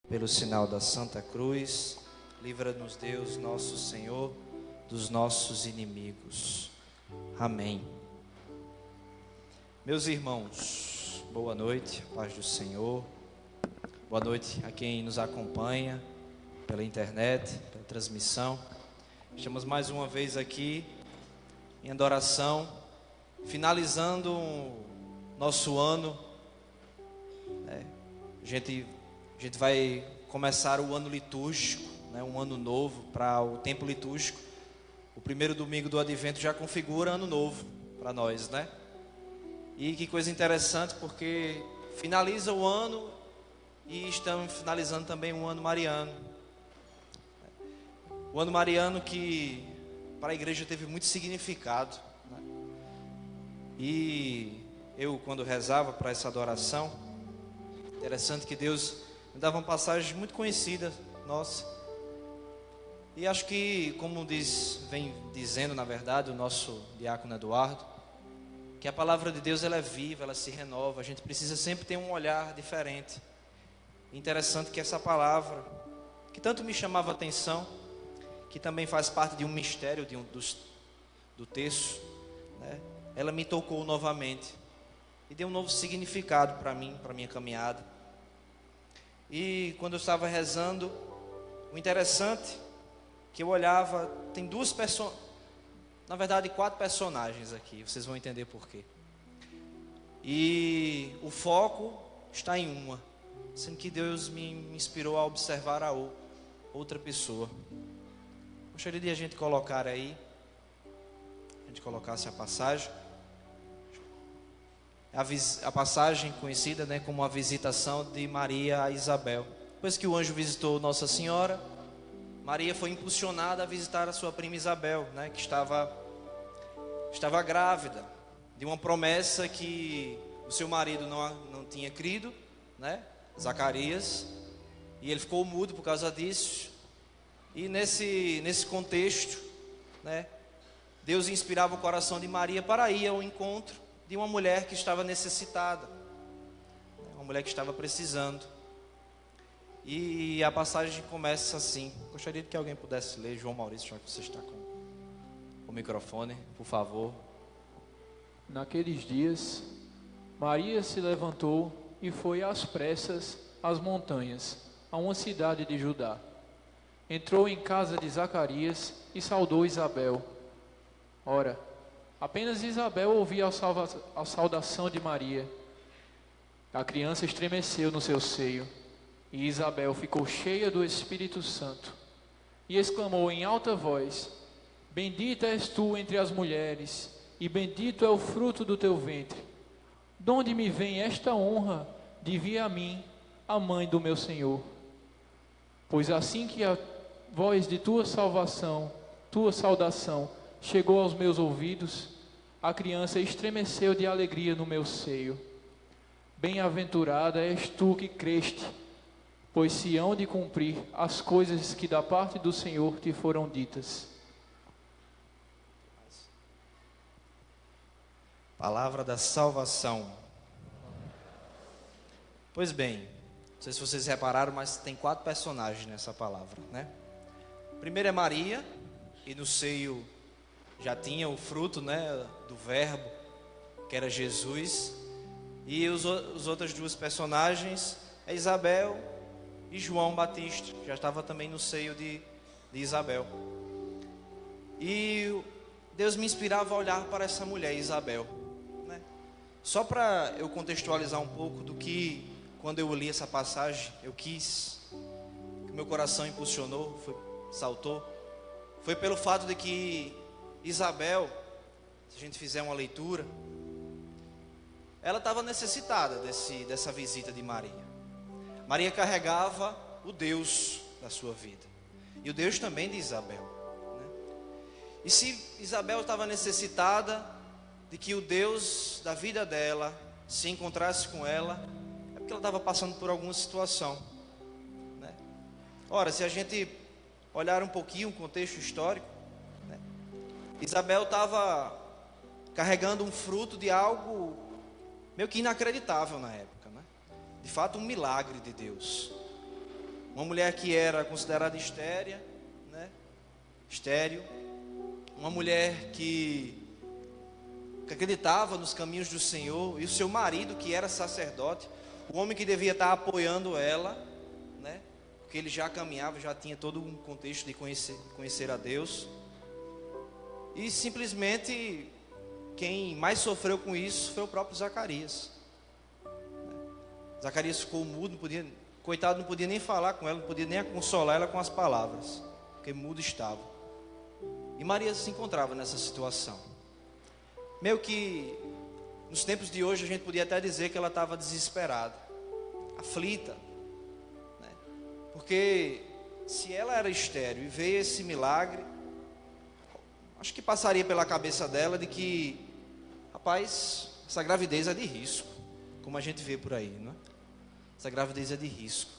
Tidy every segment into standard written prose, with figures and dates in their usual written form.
Pelo sinal da Santa Cruz, livra-nos Deus, nosso Senhor, dos nossos inimigos. Amém. Meus irmãos, boa noite, paz do Senhor. Boa noite a quem nos acompanha pela internet, pela transmissão. Estamos mais uma vez aqui em adoração, finalizando nosso ano. A gente vai começar o ano litúrgico, um ano novo para o tempo litúrgico. O primeiro domingo do Advento já configura ano novo para nós, né? E que coisa interessante, porque finaliza o ano e estamos finalizando também um ano mariano. O ano mariano que para a igreja teve muito significado, né? E eu, quando rezava para essa adoração, interessante que Deus me dava uma passagem muito conhecida nossa. E acho que, como vem dizendo, na verdade, o nosso diácono Eduardo, que a palavra de Deus ela é viva, ela se renova. A gente precisa sempre ter um olhar diferente. Interessante que essa palavra, que tanto me chamava a atenção, que também faz parte de um mistério do texto, né? Ela me tocou novamente e deu um novo significado para mim, para a minha caminhada. E quando eu estava rezando, o interessante que eu olhava, tem na verdade 4 personagens aqui, vocês vão entender por quê. E o foco está em uma, sendo que Deus me inspirou a observar a outra pessoa. Gostaria de a gente colocar aí, a gente colocasse a passagem. A passagem conhecida, como a visitação de Maria a Isabel. Depois que o anjo visitou Nossa Senhora, Maria foi impulsionada a visitar a sua prima Isabel, que estava grávida de uma promessa que o seu marido não tinha crido, Zacarias, e ele ficou mudo por causa disso. E nesse contexto, Deus inspirava o coração de Maria para ir ao encontro de uma mulher que estava necessitada, uma mulher que estava precisando. E a passagem começa assim. Gostaria que alguém pudesse ler, João Maurício, já que você está com o microfone, por favor. Naqueles dias, Maria se levantou e foi às pressas às montanhas, a uma cidade de Judá. Entrou em casa de Zacarias e saudou Isabel. Ora, apenas Isabel ouvia a saudação de Maria. A criança estremeceu no seu seio, e Isabel ficou cheia do Espírito Santo, e exclamou em alta voz: Bendita és tu entre as mulheres, e bendito é o fruto do teu ventre. De onde me vem esta honra de vir a mim, a mãe do meu Senhor? Pois assim que a voz de tua saudação chegou aos meus ouvidos, a criança estremeceu de alegria no meu seio. Bem-aventurada és tu que creste, pois se hão de cumprir as coisas que da parte do Senhor te foram ditas. Palavra da salvação. Pois bem, não sei se vocês repararam, mas tem 4 personagens nessa palavra, Primeiro é Maria, e no seio já tinha o fruto, do verbo, que era Jesus. E os outras 2 personagens é Isabel e João Batista, já estava também no seio de Isabel. E Deus me inspirava a olhar para essa mulher, Isabel, Só para eu contextualizar um pouco do que, quando eu li essa passagem, que o meu coração impulsionou, saltou, foi pelo fato de que Isabel, se a gente fizer uma leitura, ela estava necessitada dessa visita de Maria. Maria carregava o Deus da sua vida, e o Deus também de Isabel, E se Isabel estava necessitada de que o Deus da vida dela se encontrasse com ela, é porque ela estava passando por alguma situação, Ora, se a gente olhar um pouquinho o contexto histórico, Isabel estava carregando um fruto de algo meio que inacreditável na época, De fato, um milagre de Deus. uma mulher que era considerada estéril, né? Estéril, uma mulher que acreditava nos caminhos do Senhor, e o seu marido, que era sacerdote, o homem que devia estar apoiando ela, né? Porque ele já caminhava, já tinha todo um contexto de conhecer a Deus. E simplesmente quem mais sofreu com isso foi o próprio Zacarias. Zacarias ficou mudo, não podia, coitado, não podia nem falar com ela, não podia nem consolar ela com as palavras, porque mudo estava. E Maria se encontrava nessa situação. Meio que nos tempos de hoje a gente podia até dizer que ela estava desesperada, aflita, né? Porque se ela era estéril e veio esse milagre, acho que passaria pela cabeça dela de que, rapaz, essa gravidez é de risco, como a gente vê por aí, não é? Essa gravidez é de risco.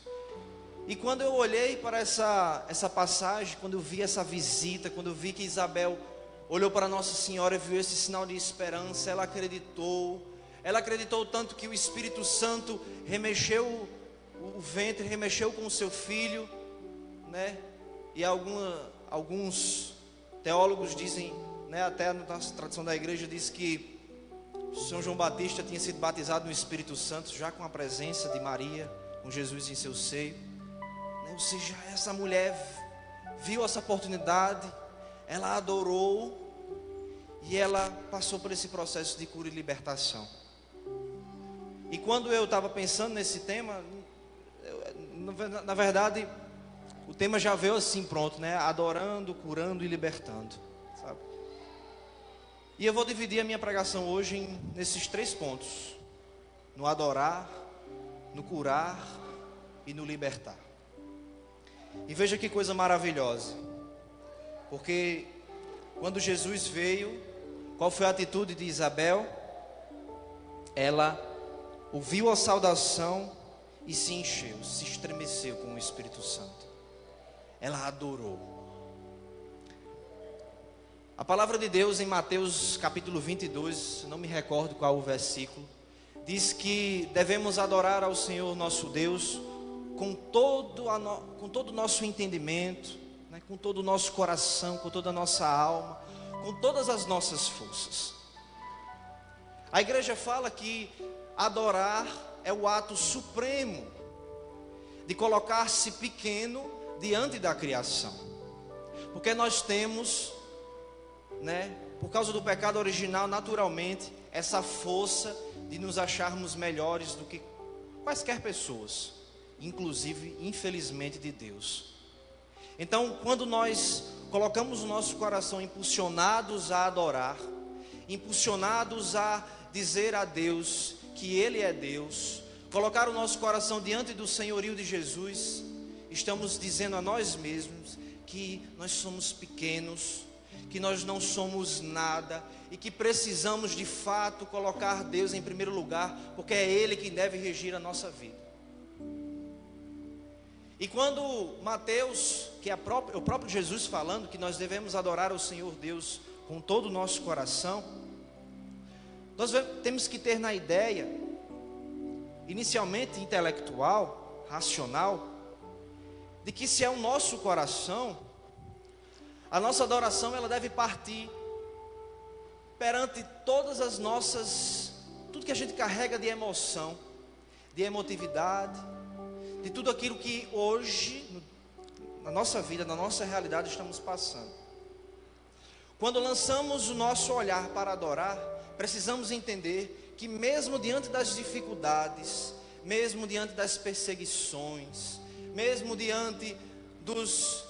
E quando eu olhei para essa passagem, quando eu vi essa visita, quando eu vi que Isabel olhou para Nossa Senhora e viu esse sinal de esperança, ela acreditou tanto que o Espírito Santo remexeu o ventre, remexeu com o seu filho, né? E alguns teólogos dizem, né, até na nossa tradição da igreja diz que São João Batista tinha sido batizado no Espírito Santo, já com a presença de Maria, com Jesus em seu seio, né? Ou seja, essa mulher viu essa oportunidade, ela adorou, e ela passou por esse processo de cura e libertação. E quando eu estava pensando nesse tema, na verdade, o tema já veio assim pronto, né? Adorando, curando e libertando, sabe? E eu vou dividir a minha pregação hoje nesses 3 pontos: no adorar, no curar e no libertar. E veja que coisa maravilhosa, porque quando Jesus veio, qual foi a atitude de Isabel? Ela ouviu a saudação e se encheu, se estremeceu com o Espírito Santo. Ela adorou. A palavra de Deus em Mateus capítulo 22, não me recordo qual o versículo, diz que devemos adorar ao Senhor nosso Deus com todo o nosso entendimento, né, com todo o nosso coração, com toda a nossa alma, com todas as nossas forças. A igreja fala que adorar é o ato supremo de colocar-se pequeno diante da criação, porque nós temos, né, por causa do pecado original, naturalmente, essa força de nos acharmos melhores do que quaisquer pessoas, inclusive, infelizmente, de Deus. Então, quando nós colocamos o nosso coração impulsionados a adorar, impulsionados a dizer a Deus que Ele é Deus, colocar o nosso coração diante do senhorio de Jesus, estamos dizendo a nós mesmos que nós somos pequenos, que nós não somos nada e que precisamos de fato colocar Deus em primeiro lugar, porque é Ele que deve regir a nossa vida. E quando Mateus, que é o próprio Jesus falando que nós devemos adorar o Senhor Deus com todo o nosso coração, nós temos que ter na ideia, inicialmente intelectual, racional, de que se é o nosso coração, a nossa adoração ela deve partir perante todas as nossas, tudo que a gente carrega de emoção, de emotividade, de tudo aquilo que hoje, na nossa vida, na nossa realidade, estamos passando. Quando lançamos o nosso olhar para adorar, precisamos entender que mesmo diante das dificuldades, mesmo diante das perseguições, mesmo diante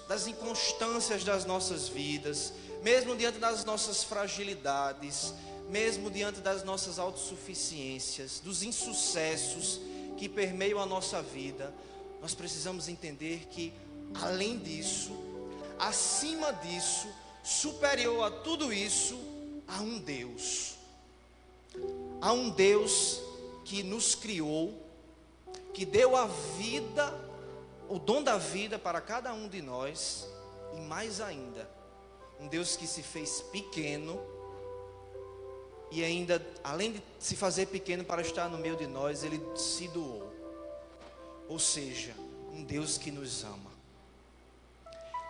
das inconstâncias das nossas vidas, mesmo diante das nossas fragilidades, mesmo diante das nossas autossuficiências, dos insucessos que permeiam a nossa vida, nós precisamos entender que, além disso, acima disso, superior a tudo isso, há um Deus. Há um Deus que nos criou, que deu a vida, o dom da vida para cada um de nós, e mais ainda, um Deus que se fez pequeno, e ainda, além de se fazer pequeno para estar no meio de nós, Ele se doou. Ou seja, um Deus que nos ama.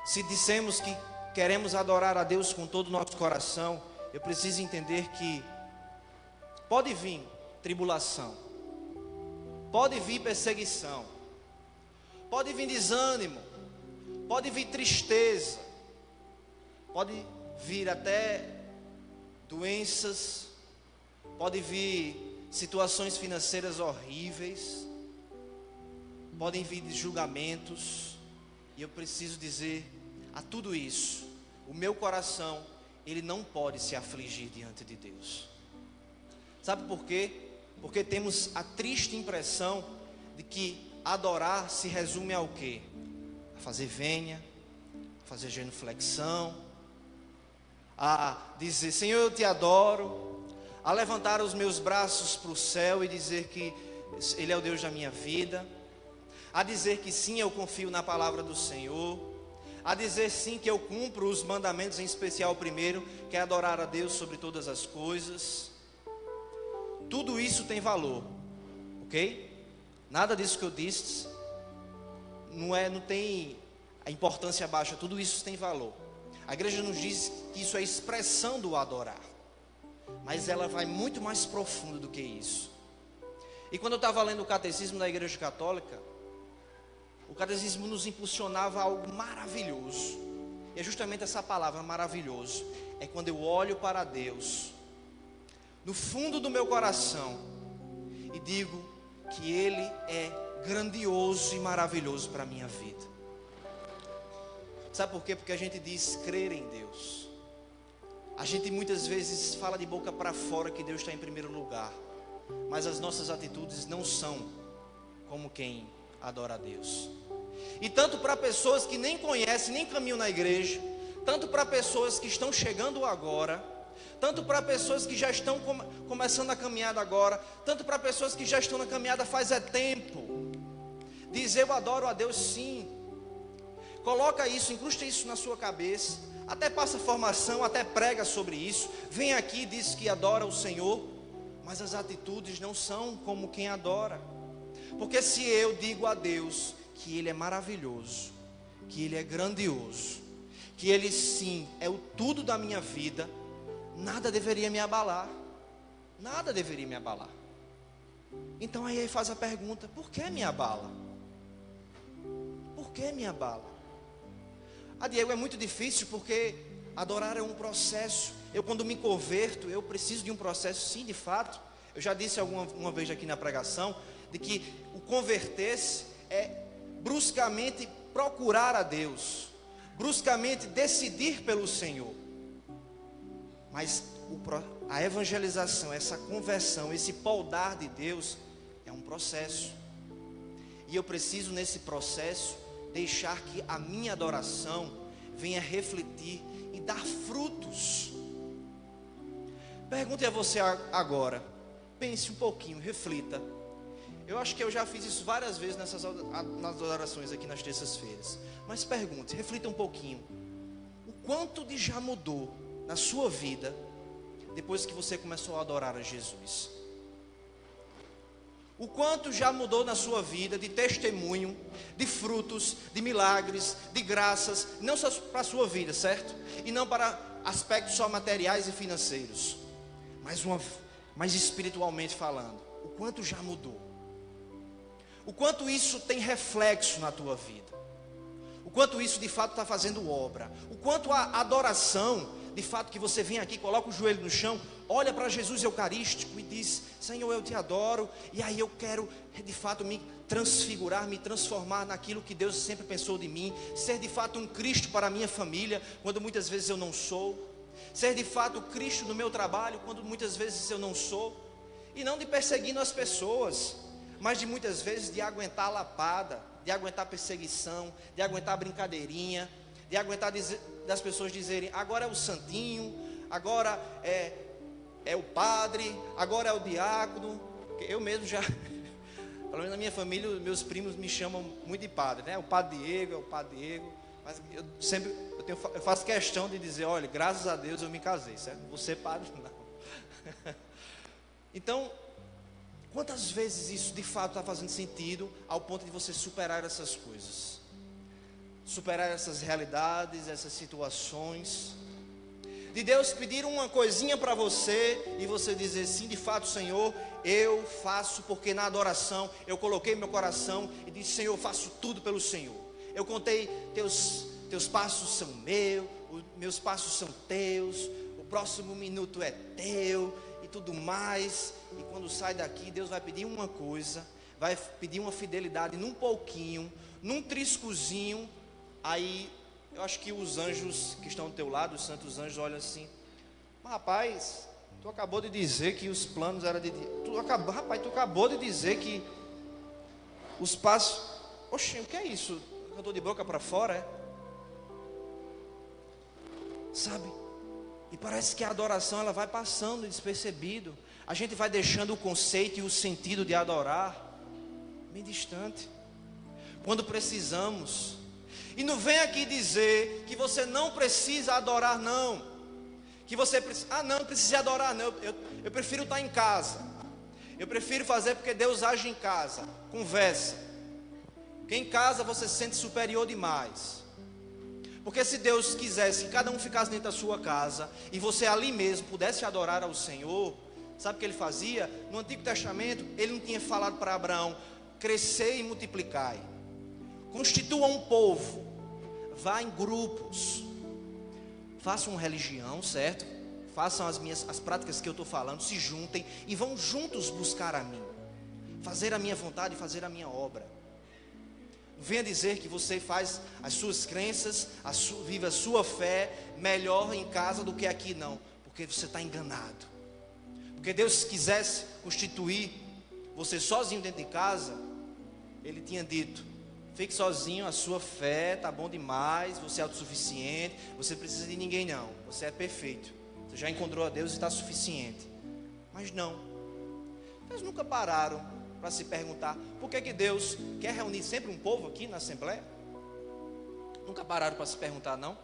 Se dissemos que queremos adorar a Deus com todo o nosso coração, eu preciso entender que pode vir tribulação, pode vir perseguição, pode vir desânimo, pode vir tristeza, pode vir até doenças, pode vir situações financeiras horríveis, podem vir julgamentos, e eu preciso dizer a tudo isso, o meu coração, ele não pode se afligir diante de Deus. Sabe por quê? Porque temos a triste impressão de que adorar se resume ao quê? A fazer vênia, a fazer genuflexão, a dizer, Senhor, eu te adoro, a levantar os meus braços para o céu e dizer que Ele é o Deus da minha vida, a dizer que sim, eu confio na palavra do Senhor, a dizer sim que eu cumpro os mandamentos, em especial o primeiro, que é adorar a Deus sobre todas as coisas. Tudo isso tem valor, ok? Nada disso que eu disse não tem a importância baixa, tudo isso tem valor. A igreja nos diz que isso é expressão do adorar, mas ela vai muito mais profundo do que isso. E quando eu estava lendo o catecismo da Igreja Católica, o catecismo nos impulsionava a algo maravilhoso, e é justamente essa palavra, maravilhoso, é quando eu olho para Deus, no fundo do meu coração, e digo que Ele é grandioso e maravilhoso para a minha vida. Sabe por quê? Porque a gente diz crer em Deus. A gente muitas vezes fala de boca para fora que Deus está em primeiro lugar, mas as nossas atitudes não são como quem adora a Deus. E tanto para pessoas que nem conhecem, nem caminham na igreja, tanto para pessoas que estão chegando agora, tanto para pessoas que já estão começando a caminhada agora, tanto para pessoas que já estão na caminhada faz tempo, dizer eu adoro a Deus sim. Coloca isso, incrusta isso na sua cabeça, até passa formação, até prega sobre isso, vem aqui e diz que adora o Senhor, mas as atitudes não são como quem adora. Porque se eu digo a Deus que Ele é maravilhoso, que Ele é grandioso, que Ele sim é o tudo da minha vida, nada deveria me abalar, nada deveria me abalar. Então aí faz a pergunta, por que me abala? Por que me abala? Diego, é muito difícil porque adorar é um processo. Eu quando me converto, eu preciso de um processo, sim, de fato. Eu já disse uma vez aqui na pregação, de que o converter-se é bruscamente procurar a Deus, bruscamente decidir pelo Senhor. Mas a evangelização, essa conversão, esse poldar de Deus é um processo. E eu preciso nesse processo deixar que a minha adoração venha refletir e dar frutos. Pergunte a você agora, pense um pouquinho, reflita. Eu acho que eu já fiz isso várias vezes nas adorações aqui nas terças-feiras. Mas pergunte, reflita um pouquinho. O quanto de já mudou na sua vida depois que você começou a adorar a Jesus? O quanto já mudou na sua vida de testemunho, de frutos, de milagres, de graças, não só para a sua vida, certo? E não para aspectos só materiais e financeiros, mas espiritualmente falando. O quanto já mudou? O quanto isso tem reflexo na tua vida? O quanto isso de fato está fazendo obra? O quanto a adoração, de fato que você vem aqui, coloca o joelho no chão, olha para Jesus Eucarístico e diz, Senhor, eu te adoro, e aí eu quero de fato me transfigurar, me transformar naquilo que Deus sempre pensou de mim, ser de fato um Cristo para a minha família, quando muitas vezes eu não sou, ser de fato Cristo no meu trabalho, quando muitas vezes eu não sou, e não de perseguindo as pessoas, mas de muitas vezes de aguentar a lapada, de aguentar perseguição, de aguentar brincadeirinha, de aguentar das pessoas dizerem, agora é o santinho, agora é o padre, agora é o diácono. Eu mesmo já, pelo menos na minha família, meus primos me chamam muito de padre, né? O padre Diego, é o padre Diego. Mas eu faço questão de dizer, olha, graças a Deus eu me casei, certo? Você padre não. Então, Quantas vezes isso de fato está fazendo sentido ao ponto de você superar essas coisas? Superar essas realidades, essas situações. De Deus pedir uma coisinha para você e você dizer sim, de fato, Senhor, eu faço, porque na adoração eu coloquei meu coração e disse, Senhor, eu faço tudo pelo Senhor. Eu contei, teus passos são meus passos são teus, o próximo minuto é teu e tudo mais. E quando sai daqui, Deus vai pedir uma coisa, vai pedir uma fidelidade num pouquinho, num triscozinho. Aí eu acho que os anjos que estão do teu lado, os santos anjos, olham assim, mas rapaz, tu acabou de dizer que os planos eram de... tu acabou de dizer que os passos... Oxe, o que é isso? Cantou de boca para fora, é? Sabe? E parece que a adoração ela vai passando despercebido. A gente vai deixando o conceito e o sentido de adorar bem distante. Quando precisamos. E não vem aqui dizer que você não precisa adorar, não. Que você precisa, não precisa adorar, não. Eu prefiro estar em casa. Eu prefiro fazer porque Deus age em casa. Conversa. Porque em casa você se sente superior demais. Porque se Deus quisesse que cada um ficasse dentro da sua casa e você ali mesmo pudesse adorar ao Senhor, sabe o que ele fazia? No Antigo Testamento, ele não tinha falado para Abraão, crescei e multiplicai. Constitua um povo, vá em grupos, façam uma religião, certo? Façam as práticas que eu estou falando, se juntem e vão juntos buscar a mim, fazer a minha vontade e fazer a minha obra. Venha dizer que você faz as suas crenças, vive a sua fé melhor em casa do que aqui, não, porque você está enganado. Porque Deus quisesse constituir você sozinho dentro de casa, Ele tinha dito, fique sozinho, a sua fé está bom demais, você é autossuficiente, você não precisa de ninguém não, você é perfeito, você já encontrou a Deus e está suficiente. Mas não, eles nunca pararam para se perguntar, por que Deus quer reunir sempre um povo aqui na Assembleia? Nunca pararam para se perguntar, não?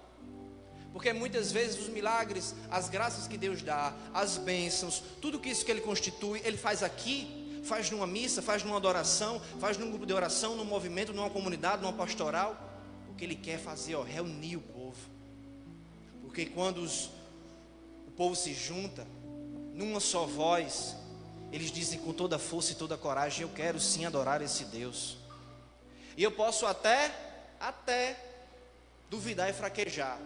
Porque muitas vezes os milagres, as graças que Deus dá, as bênçãos, tudo que isso que Ele constitui, Ele faz aqui, faz numa missa, faz numa adoração, faz num grupo de oração, num movimento, numa comunidade, numa pastoral, porque Ele quer fazer, reunir o povo. Porque quando o povo se junta, numa só voz, eles dizem com toda a força e toda a coragem, eu quero sim adorar esse Deus. E eu posso até duvidar e fraquejar,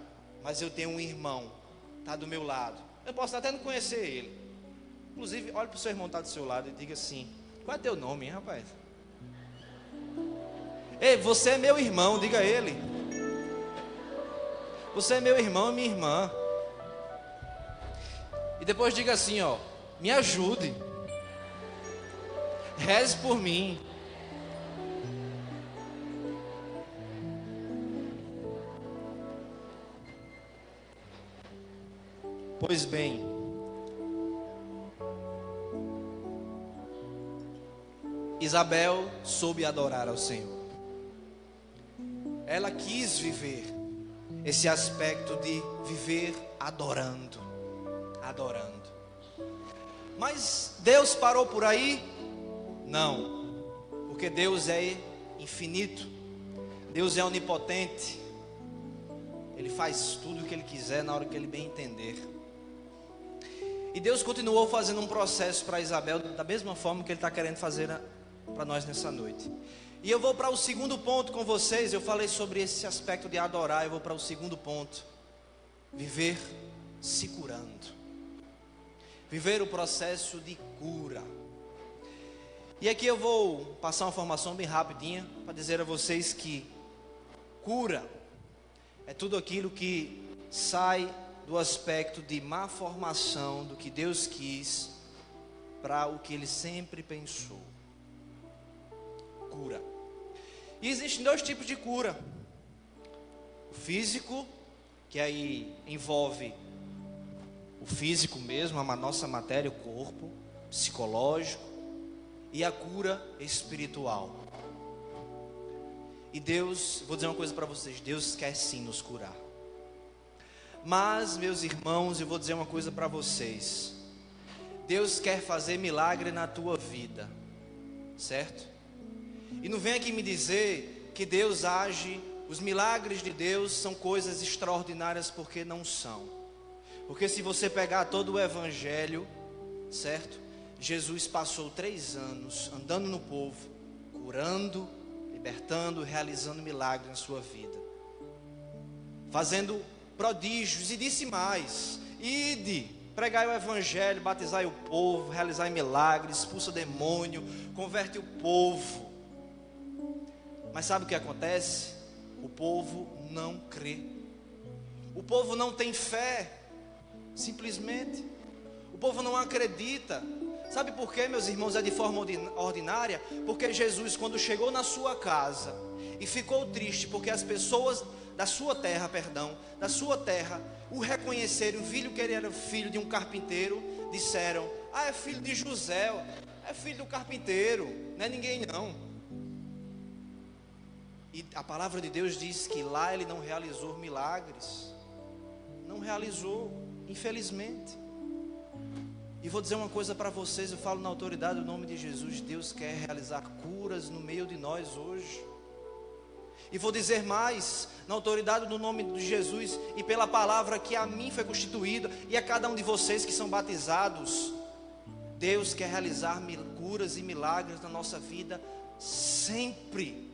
mas eu tenho um irmão, está do meu lado. Eu posso até não conhecer ele. Inclusive, olhe para o seu irmão que está do seu lado e diga assim, qual é teu nome, hein, rapaz? Ei, você é meu irmão, diga a ele. Você é meu irmão e minha irmã. E depois diga assim, me ajude. Reze por mim. Pois bem, Isabel soube adorar ao Senhor. Ela quis viver esse aspecto de viver adorando. Mas Deus parou por aí? Não, porque Deus é infinito, Deus é onipotente, Ele faz tudo o que Ele quiser na hora que Ele bem entender. E Deus continuou fazendo um processo para Isabel, da mesma forma que Ele está querendo fazer para nós nessa noite. E eu vou para o segundo ponto com vocês. Eu falei sobre esse aspecto de adorar, eu vou para o segundo ponto: viver se curando, viver o processo de cura. E aqui eu vou passar uma informação bem rapidinha para dizer a vocês que cura é tudo aquilo que sai do aspecto de má formação do que Deus quis para o que Ele sempre pensou. Cura. E existem dois tipos de cura: o físico, que aí envolve o físico mesmo, a nossa matéria, o corpo, psicológico, e a cura espiritual. E Deus, vou dizer uma coisa para vocês, Deus quer sim nos curar. Mas, meus irmãos, eu vou dizer uma coisa para vocês: Deus quer fazer milagre na tua vida, certo? E não venha aqui me dizer que Deus age, os milagres de Deus são coisas extraordinárias, porque não são. Porque se você pegar todo o evangelho, certo? Jesus passou 3 anos andando no povo, curando, libertando, realizando milagres na sua vida, fazendo prodígios, e disse mais: ide, pregai o evangelho, batizai o povo, realizai milagres, expulsa demônio, converte o povo. Mas sabe o que acontece? O povo não crê, o povo não tem fé, simplesmente, o povo não acredita. Sabe por quê, meus irmãos? É de forma ordinária, porque Jesus, quando chegou na sua casa e ficou triste, porque as pessoas da sua terra, o reconheceram, viram que ele era filho de um carpinteiro, disseram: ah, é filho de José, é filho do carpinteiro, não é ninguém não. E a palavra de Deus diz que lá ele não realizou milagres, não realizou, infelizmente. E vou dizer uma coisa para vocês, eu falo na autoridade do nome de Jesus: Deus quer realizar curas no meio de nós hoje. E vou dizer mais, na autoridade do nome de Jesus e pela palavra que a mim foi constituída e a cada um de vocês que são batizados, Deus quer realizar curas e milagres na nossa vida sempre.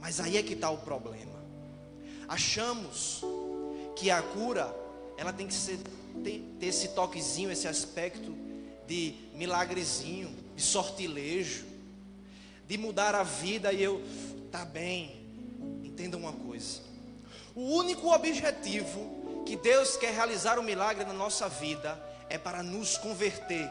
Mas aí é que está o problema. Achamos que a cura, ela tem que ter esse toquezinho, esse aspecto de milagrezinho, de sortilejo, de mudar a vida e eu, tá bem. Entenda uma coisa: o único objetivo que Deus quer realizar o milagre na nossa vida é para nos converter.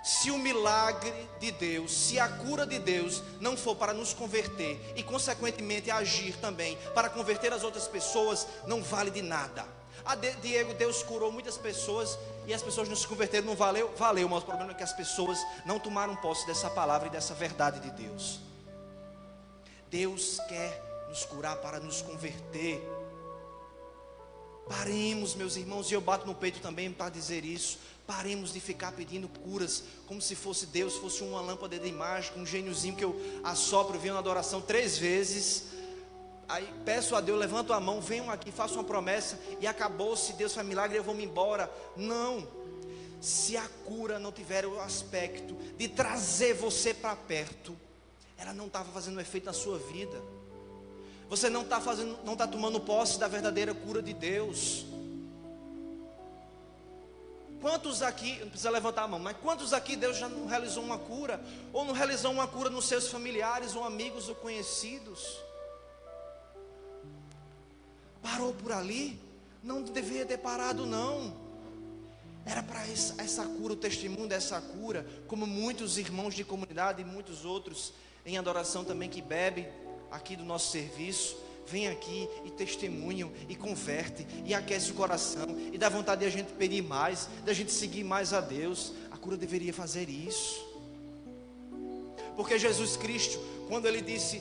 Se o milagre de Deus, se a cura de Deus não for para nos converter e consequentemente agir também para converter as outras pessoas, não vale de nada. Diego, Deus curou muitas pessoas e as pessoas não se converteram, não valeu? Valeu, mas o problema é que as pessoas não tomaram posse dessa palavra e dessa verdade de Deus. Deus quer nos curar para nos converter. Paremos, meus irmãos, e eu bato no peito também para dizer isso. Paremos de ficar pedindo curas como se fosse Deus, fosse uma lâmpada de mágica, um gêniozinho que eu assopro, venho na adoração 3 vezes. Aí peço a Deus, levanto a mão, venham aqui, faço uma promessa e acabou. Se Deus faz milagre, eu vou me embora. Não. Se a cura não tiver o aspecto de trazer você para perto, ela não estava fazendo efeito na sua vida. Você não está tomando posse da verdadeira cura de Deus. Quantos aqui, não precisa levantar a mão, mas quantos aqui Deus já não realizou uma cura? Ou não realizou uma cura nos seus familiares, ou amigos, ou conhecidos? Parou por ali? Não deveria ter parado, não. Era para essa cura, o testemunho dessa cura, como muitos irmãos de comunidade e muitos outros em adoração também que bebem aqui do nosso serviço, vem aqui e testemunham e converte e aquece o coração e dá vontade de a gente pedir mais, de a gente seguir mais a Deus. A cura deveria fazer isso, porque Jesus Cristo, quando ele disse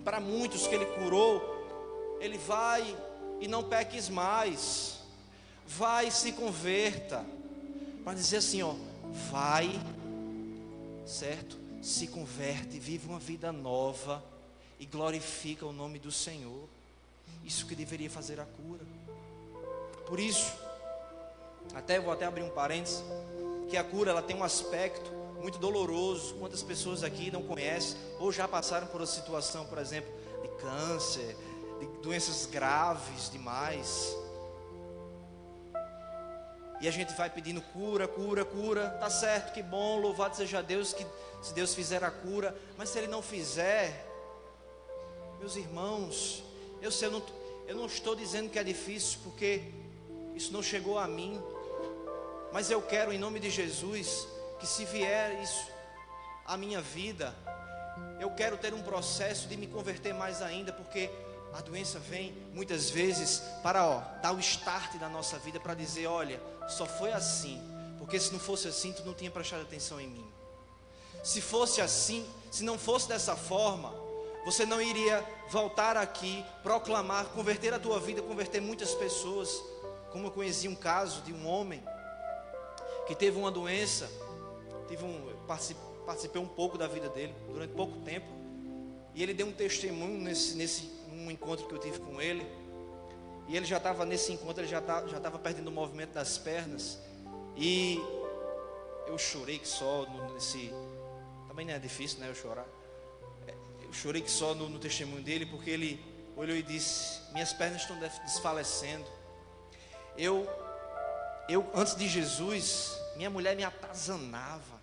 para muitos que ele curou, ele vai e não peques mais, vai e se converta, para dizer assim, ó, vai, certo? Se converte, vive uma vida nova e glorifica o nome do Senhor. Isso que deveria fazer a cura. Por isso, vou até abrir um parênteses, que a cura ela tem um aspecto muito doloroso. Quantas pessoas aqui não conhecem ou já passaram por uma situação, por exemplo, de câncer, de doenças graves demais, e a gente vai pedindo cura, tá certo, que bom, louvado seja Deus, que se Deus fizer a cura, mas se Ele não fizer, meus irmãos, eu não estou dizendo que é difícil, porque isso não chegou a mim, mas eu quero, em nome de Jesus, que se vier isso à minha vida, eu quero ter um processo de me converter mais ainda, porque a doença vem muitas vezes para dar o start na nossa vida, para dizer, olha, só foi assim, porque se não fosse assim, tu não tinha prestado atenção em mim. Se fosse assim, se não fosse dessa forma, você não iria voltar aqui, proclamar, converter a tua vida, converter muitas pessoas. Como eu conheci um caso de um homem que teve uma doença, participei um pouco da vida dele durante pouco tempo, e ele deu um testemunho num encontro que eu tive com ele, e ele já estava nesse encontro, ele já estava perdendo o movimento das pernas, e eu chorei que só também não é difícil, né, eu chorar. Eu chorei que só no testemunho dele, porque ele olhou e disse: minhas pernas estão desfalecendo. Eu antes de Jesus, minha mulher me atazanava.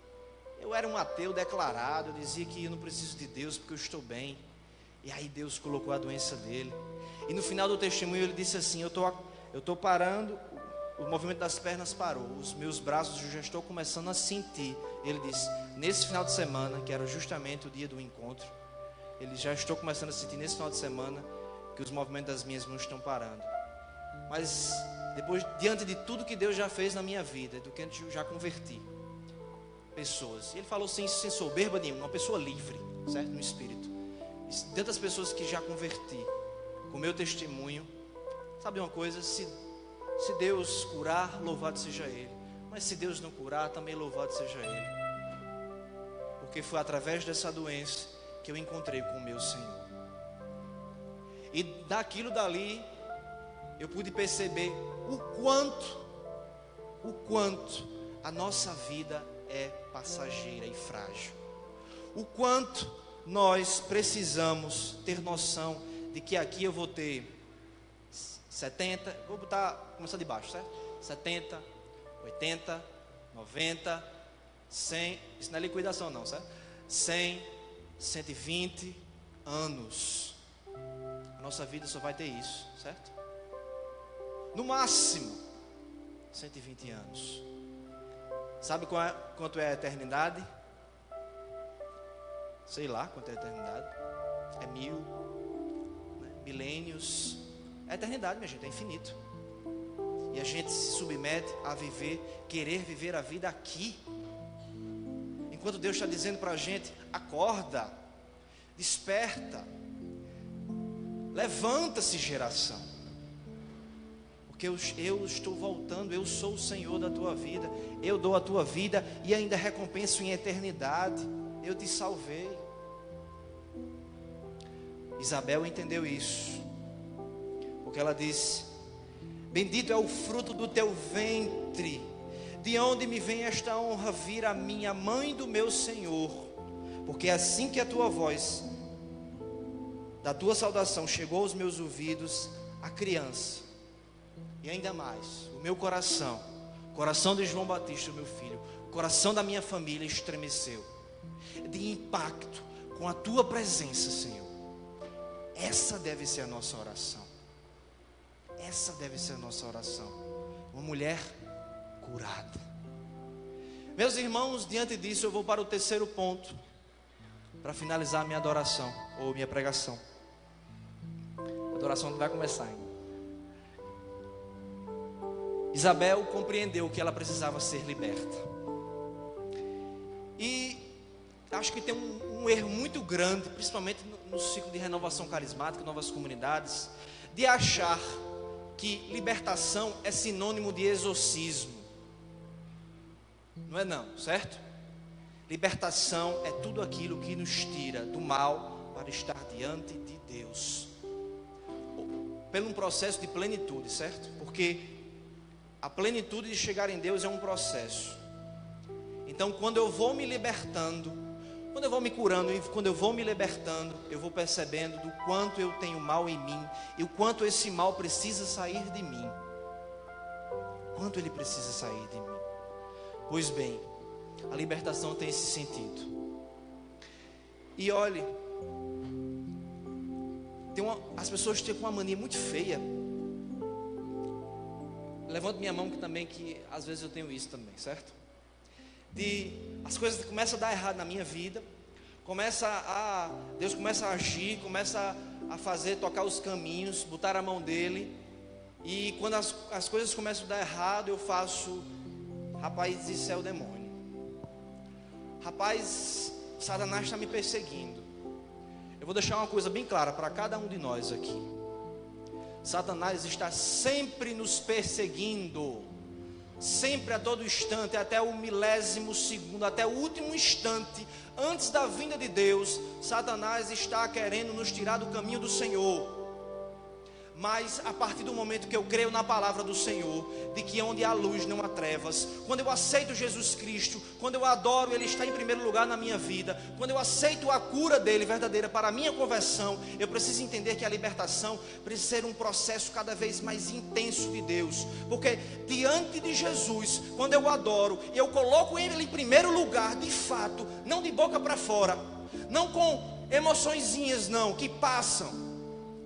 Eu era um ateu declarado, eu dizia que eu não preciso de Deus porque eu estou bem. E aí Deus colocou a doença dele. E no final do testemunho ele disse assim: eu estou parando, o movimento das pernas parou, os meus braços eu já estou começando a sentir. Ele disse, nesse final de semana, que era justamente o dia do encontro, ele já estou começando a sentir nesse final de semana que os movimentos das minhas mãos estão parando. Mas depois, diante de tudo que Deus já fez na minha vida, do que eu já converti pessoas, e ele falou sem soberba nenhuma, uma pessoa livre, certo? No espírito. E tantas pessoas que já converti com o meu testemunho. Sabe uma coisa? Se Deus curar, louvado seja Ele. Mas se Deus não curar, também louvado seja Ele. Porque foi através dessa doença que eu encontrei com o meu Senhor. E daquilo dali, eu pude perceber o quanto a nossa vida é passageira e frágil. O quanto nós precisamos ter noção de que aqui eu vou ter 70, começar de baixo, certo? 70, 80, 90, 100, isso não é liquidação não, certo? 100, 120 anos. A nossa vida só vai ter isso, certo? No máximo 120 anos. Sabe quanto é a eternidade? Sei lá quanto é a eternidade. É 1000, né? Milênios. É a eternidade, minha gente, é infinito. E a gente se submete a querer viver a vida aqui. Enquanto Deus está dizendo para a gente: acorda, desperta, levanta-se, geração. Porque eu estou voltando, eu sou o Senhor da tua vida. Eu dou a tua vida e ainda recompenso em eternidade. Eu te salvei. Isabel entendeu isso, porque ela disse: bendito é o fruto do teu ventre, de onde me vem esta honra vir a minha mãe do meu Senhor, porque assim que a tua voz da tua saudação chegou aos meus ouvidos, a criança, e ainda mais, o meu coração, o coração de João Batista, meu filho, o coração da minha família estremeceu, de impacto com a tua presença, Senhor. Essa deve ser a nossa oração. Essa deve ser a nossa oração. Uma mulher curada. Meus irmãos, diante disso eu vou para o terceiro ponto, para finalizar a minha adoração, ou minha pregação. A adoração não vai começar ainda. Isabel compreendeu que ela precisava ser liberta. E acho que tem um erro muito grande, principalmente no ciclo de renovação carismática, novas comunidades, de achar que libertação é sinônimo de exorcismo. Não é não, certo? Libertação é tudo aquilo que nos tira do mal para estar diante de Deus. Pelo um processo de plenitude, certo? Porque a plenitude de chegar em Deus é um processo. Então, quando eu vou me libertando, quando eu vou me curando e quando eu vou me libertando, eu vou percebendo do quanto eu tenho mal em mim e o quanto esse mal precisa sair de mim. Quanto ele precisa sair de mim. Pois bem, a libertação tem esse sentido. E olhe, as pessoas têm uma mania muito feia. Levanto minha mão que às vezes eu tenho isso também, certo? As coisas começam a dar errado na minha vida, Deus começa a agir, começa a fazer, tocar os caminhos, botar a mão dele, e quando as coisas começam a dar errado, eu faço: rapaz, isso é o demônio, rapaz, Satanás está me perseguindo. Eu vou deixar uma coisa bem clara para cada um de nós aqui: Satanás está sempre nos perseguindo. sempre, a todo instante, até o milésimo segundo, até o último instante, antes da vinda de Deus, Satanás está querendo nos tirar do caminho do Senhor. Mas a partir do momento que eu creio na palavra do Senhor, de que onde há luz não há trevas, quando eu aceito Jesus Cristo, quando eu adoro, Ele está em primeiro lugar na minha vida, quando eu aceito a cura dEle verdadeira para a minha conversão, eu preciso entender que a libertação precisa ser um processo cada vez mais intenso de Deus, porque diante de Jesus, quando eu adoro, eu coloco Ele em primeiro lugar, de fato, não de boca para fora, não com emoçõezinhas não, que passam.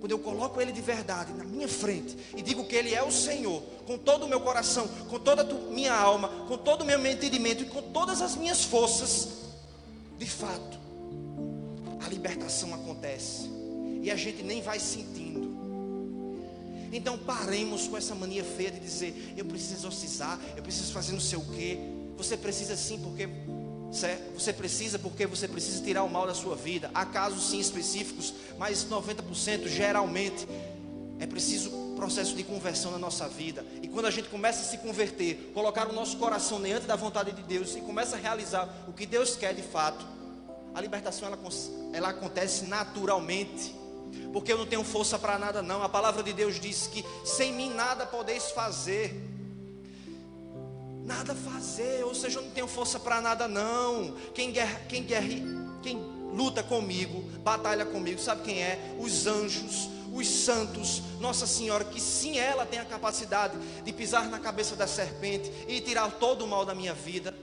Quando eu coloco Ele de verdade na minha frente e digo que Ele é o Senhor, com todo o meu coração, com toda a minha alma, com todo o meu entendimento e com todas as minhas forças, de fato, a libertação acontece e a gente nem vai sentindo. Então paremos com essa mania feia de dizer: eu preciso exorcizar, eu preciso fazer não sei o quê. Você precisa sim, porque você precisa tirar o mal da sua vida. Há casos sim específicos, mas 90% geralmente é preciso processo de conversão na nossa vida. E quando a gente começa a se converter, colocar o nosso coração diante da vontade de Deus e começa a realizar o que Deus quer de fato, a libertação ela acontece naturalmente. Porque eu não tenho força para nada não. A palavra de Deus diz que sem mim nada podeis fazer. Nada fazer, ou seja, eu não tenho força para nada não. Quem luta comigo, batalha comigo, sabe quem é? Os anjos, os santos, Nossa Senhora, que sim, ela tem a capacidade de pisar na cabeça da serpente e tirar todo o mal da minha vida.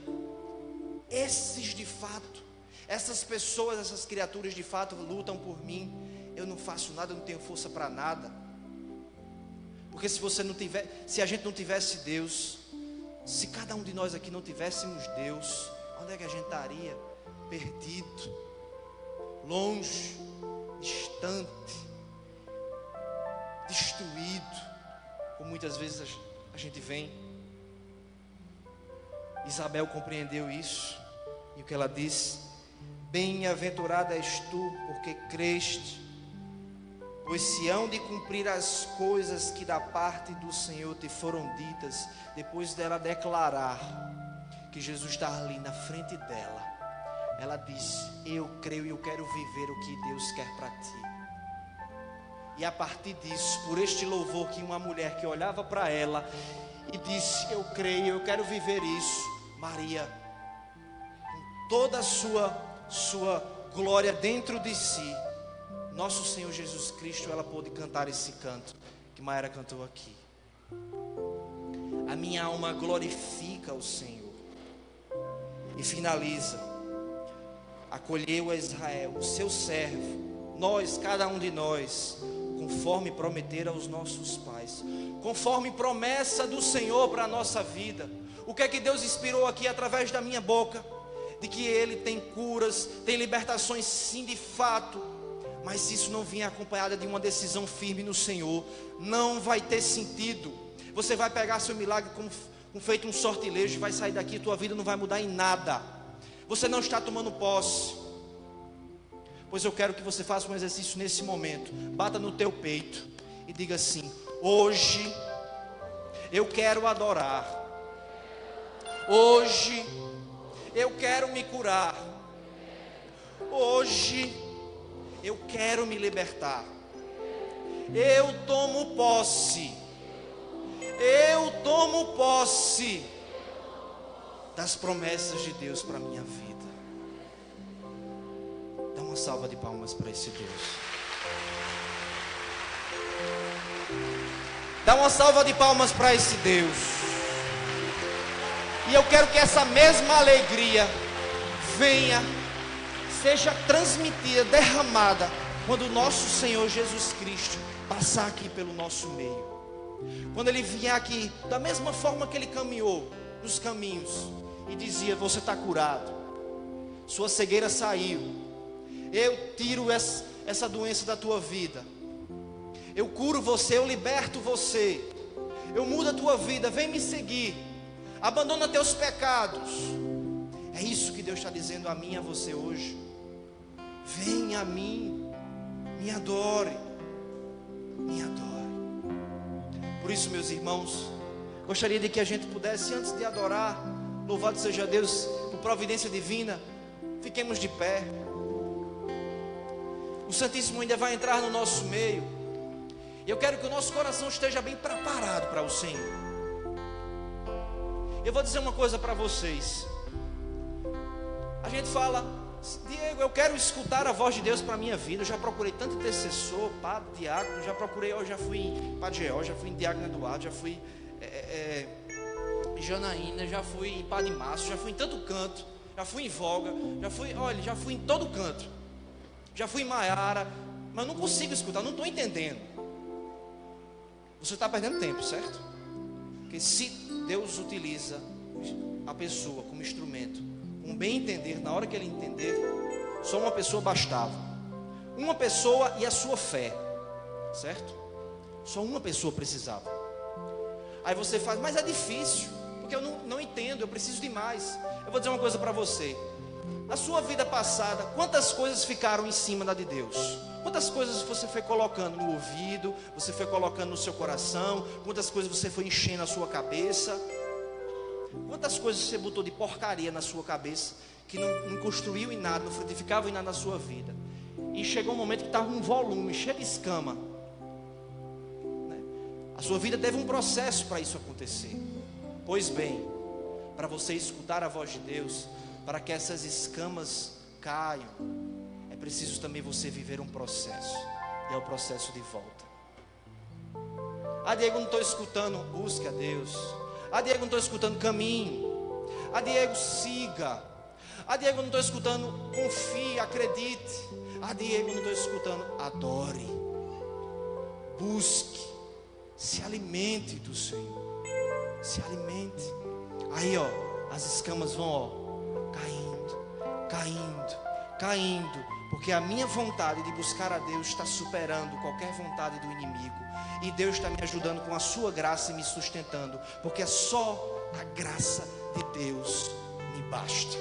Esses de fato, essas pessoas, essas criaturas de fato lutam por mim. Eu não faço nada, eu não tenho força para nada. Porque se a gente não tivesse Deus, se cada um de nós aqui não tivéssemos Deus, onde é que a gente estaria? Perdido, longe, distante, destruído, como muitas vezes a gente vem. Isabel compreendeu isso, e o que ela disse: bem-aventurada és tu, porque creste, pois se hão de cumprir as coisas que da parte do Senhor te foram ditas. Depois dela declarar que Jesus está ali na frente dela, ela disse: eu creio e eu quero viver o que Deus quer para ti. E a partir disso, por este louvor, que uma mulher que olhava para ela e disse: eu creio, eu quero viver isso, Maria, com toda a sua glória dentro de si, nosso Senhor Jesus Cristo, ela pôde cantar esse canto que Maera cantou aqui. A minha alma glorifica o Senhor. E finaliza: acolheu a Israel, o seu servo, nós, cada um de nós, conforme prometeram aos nossos pais, conforme promessa do Senhor para a nossa vida. O que é que Deus inspirou aqui através da minha boca? De que Ele tem curas, tem libertações sim, de fato. Mas se isso não vier acompanhada de uma decisão firme no Senhor, não vai ter sentido. Você vai pegar seu milagre como feito um sortilegio e vai sair daqui, tua vida não vai mudar em nada. Você não está tomando posse. Pois eu quero que você faça um exercício nesse momento. Bata no teu peito e diga assim: hoje eu quero adorar. Hoje eu quero me curar. Hoje eu quero me libertar. Eu tomo posse. Eu tomo posse das promessas de Deus para a minha vida. Dá uma salva de palmas para esse Deus. Dá uma salva de palmas para esse Deus. E eu quero que essa mesma alegria venha, seja transmitida, derramada, quando o nosso Senhor Jesus Cristo passar aqui pelo nosso meio. Quando Ele vier aqui, da mesma forma que Ele caminhou nos caminhos e dizia: você está curado, sua cegueira saiu, eu tiro essa doença da tua vida, eu curo você, eu liberto você, eu mudo a tua vida, vem me seguir, abandona teus pecados. É isso que Deus está dizendo a mim e a você hoje. Venha a mim, me adore, me adore. Por isso, meus irmãos, Gostaria de que a gente pudesse, antes de adorar, louvado seja Deus, por providência divina, fiquemos de pé. O Santíssimo ainda vai entrar no nosso meio. E eu quero que o nosso coração esteja bem preparado para o Senhor. Eu vou dizer uma coisa para vocês. A gente fala: Diego, eu quero escutar a voz de Deus para a minha vida. Eu já procurei tanto intercessor, padre, diácono. Já procurei, eu já fui em Padre Geó, já fui em Diácono Eduardo, já fui em Janaína, já fui em Padre Márcio, já fui em tanto canto, já fui em Volga, já fui em todo canto, já fui em Maiara, mas não consigo escutar, não estou entendendo. Você está perdendo tempo, certo? Porque se Deus utiliza a pessoa como instrumento, um bem entender, na hora que ele entender, só uma pessoa bastava. Uma pessoa e a sua fé, certo? Só uma pessoa precisava. Aí você faz, mas é difícil, porque eu não entendo, eu preciso de mais. Eu vou dizer uma coisa para você. Na sua vida passada, quantas coisas ficaram em cima da de Deus? Quantas coisas você foi colocando no ouvido, você foi colocando no seu coração? Quantas coisas você foi enchendo a sua cabeça? Quantas coisas você botou de porcaria na sua cabeça, que não construiu em nada, não frutificava em nada na sua vida? E chegou um momento que estava um volume, cheio de escama. A sua vida teve um processo para isso acontecer. Pois bem, para você escutar a voz de Deus, para que essas escamas caiam, é preciso também você viver um processo. E é o processo de volta. Ah, Diego, não estou escutando, busque a Deus. Ah, Diego, não estou escutando, caminho. Ah, Diego, siga. Ah, Diego, não estou escutando, confie, acredite. Ah, Diego, não estou escutando, adore. Busque. Se alimente do Senhor. Se alimente. Aí, ó, as escamas vão, ó, caindo. Porque a minha vontade de buscar a Deus está superando qualquer vontade do inimigo. E Deus está me ajudando com a sua graça e me sustentando. Porque só a graça de Deus me basta.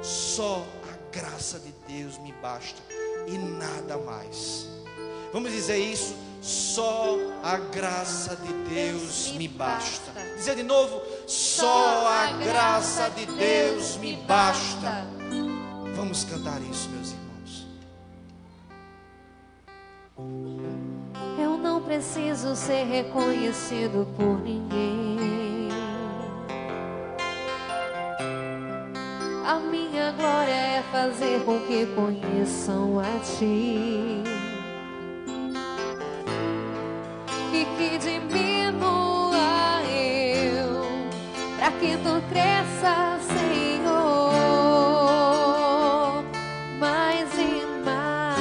Só a graça de Deus me basta. E nada mais. Vamos dizer isso? Só a graça de Deus me basta. Dizer de novo: só a graça de Deus me basta. Vamos cantar isso, meus irmãos. Eu não preciso ser reconhecido por ninguém. A minha glória é fazer com que conheçam a Ti. E que diminua eu, para que Tu cresça, Senhor, mais e mais.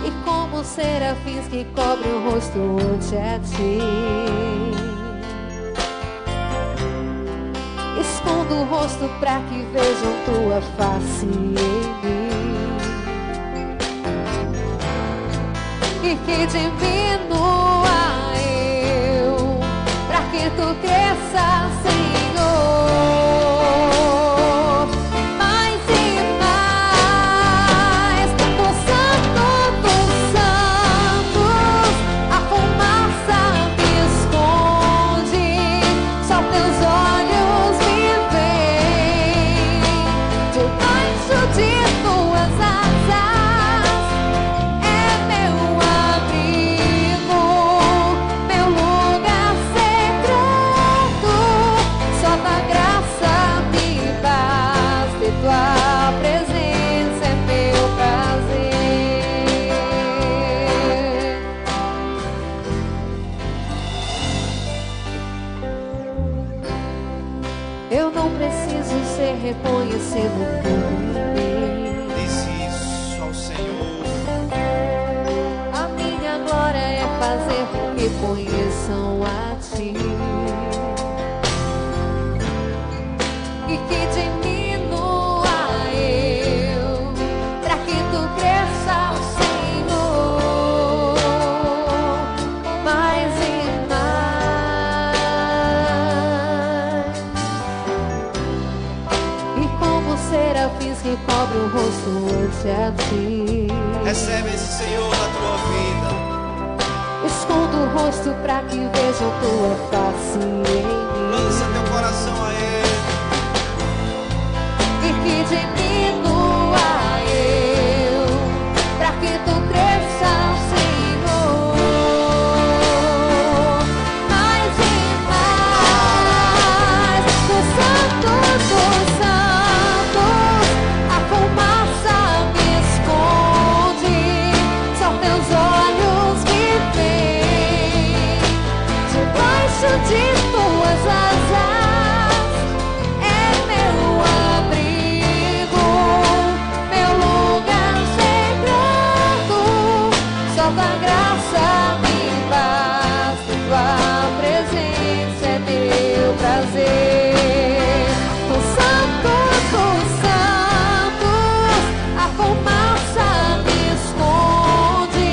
E como serafins que cobrem o rosto ante a Ti, escondo o rosto para que vejam Tua face em mim. E que diminua eu, para que Tu cresça, Senhor, mais e mais. O Santo dos Santos, a fumaça me esconde, só Teus olhos me veem, debaixo de Tuas asas. Tua presença é meu prazer. Eu não preciso ser reconhecido por ninguém. Diz isso ao Senhor. A minha glória é fazer com que conheçam a Ti. E que diminua eu, para que Tu cresça, Senhor, mais e mais. E como serafins que cobrem o rosto ante a Ti, Recebe esse Senhor na tua vida. escondo o rosto pra que vejam tua face em mim. Lança teu coração a Ele. E que diminua eu, pra que tu cresça, Senhor. Mais e mais, dos santos, a fumaça me esconde, só teus olhos me veem, debaixo de tuas asas é meu abrigo, meu lugar secreto, só tua graça me basta, tua presença é meu prazer. Os santos, a fumaça me esconde,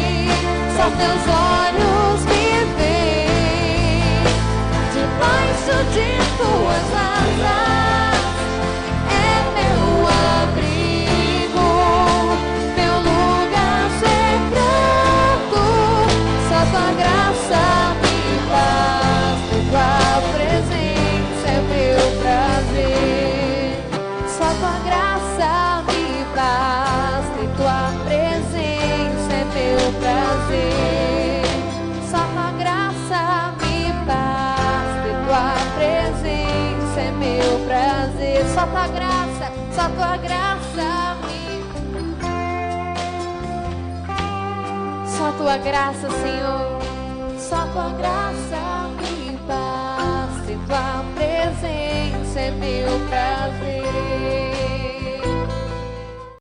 só teus olhos me veem, debaixo de tuas asas é meu abrigo, meu lugar secreto, só tua graça me basta, tua presença é meu prazer. Só tua graça me basta, tua presença é meu prazer. Só tua graça me basta, tua presença é meu prazer. Só tua graça me. Só tua graça, Senhor. Só tua graça me basta, tua presença é meu prazer.